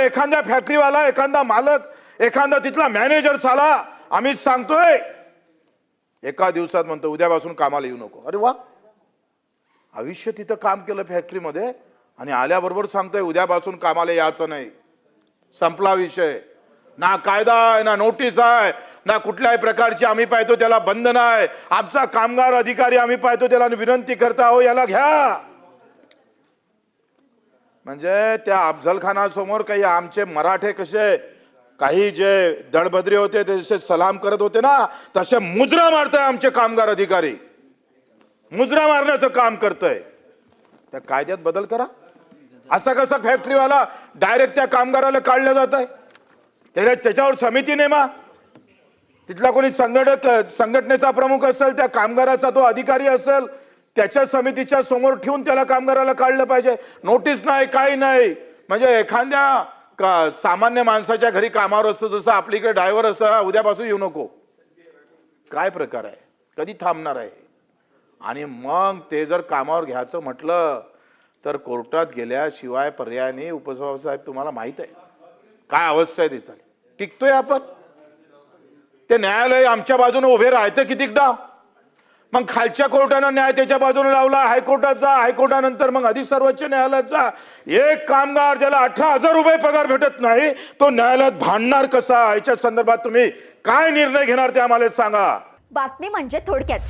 अरे एखादा फॅक्टरीवाला, एखादा मालक, एखादा तिथला मॅनेजर साला आम्ही सांगतोय एका दिवसात म्हणतो उद्यापासून कामाला येऊ नको. अरे वा, आयुष्य तिथं काम केलं फॅक्टरीमध्ये आणि आल्याबरोबर सांगतोय उद्यापासून कामाला यायचं नाही. संपला विषय. ना कायदा आहे, ना नोटीस आहे, ना कुठल्याही प्रकारची आम्ही पाहतो त्याला बंधन आहे. आमचा कामगार अधिकारी आम्ही पाहतो त्याला विनंती करता हो याला घ्या. म्हणजे त्या अफजल खानासमोर काही आमचे मराठे कसे काही जे दळभद्रे होते ते जसे सलाम करत होते ना, तसे मुद्रा मारताय आमचे कामगार अधिकारी. मुद्रा मारण्याचं काम करतय. त्या कायद्यात बदल करा. असा कसा फॅक्टरीवाला डायरेक्ट त्या कामगाराला काढलं जात आहे? त्याच्यावर समिती नेमा. तिथला कोणी संघटनेचा प्रमुख असेल, त्या कामगाराचा तो अधिकारी असेल, त्याच्या समितीच्या समोर ठेवून त्याला कामगाराला काढलं पाहिजे. नोटीस नाही, काही नाही. म्हणजे एखाद्या सामान्य माणसाच्या घरी कामावर असतं जसं आपलीकडे ड्रायव्हर असतं, उद्यापासून येऊ नको. काय प्रकार आहे? कधी थांबणार आहे? आणि मग ते जर कामावर घ्यायचं म्हटलं तर कोर्टात गेल्याशिवाय पर्याय नाही. उपसभापती तुम्हाला माहित आहे काय अवस्था आहे त्याची. टिकतोय आपण. ते न्यायालय आमच्या बाजूने उभे राहतं कितीकदा. मग खालच्या कोर्टानं न्याय त्याच्या बाजूने लावला, हायकोर्टाचा, हायकोर्टानंतर मग अधिक सर्वोच्च न्यायालयाचा. एक कामगार ज्याला 18,000 रुपये पगार भेटत नाही तो न्यायालयात भांडणार कसा? याच्या संदर्भात तुम्ही काय निर्णय घेणार ते आम्हाला सांगा. बातमी म्हणजे थोडक्यात.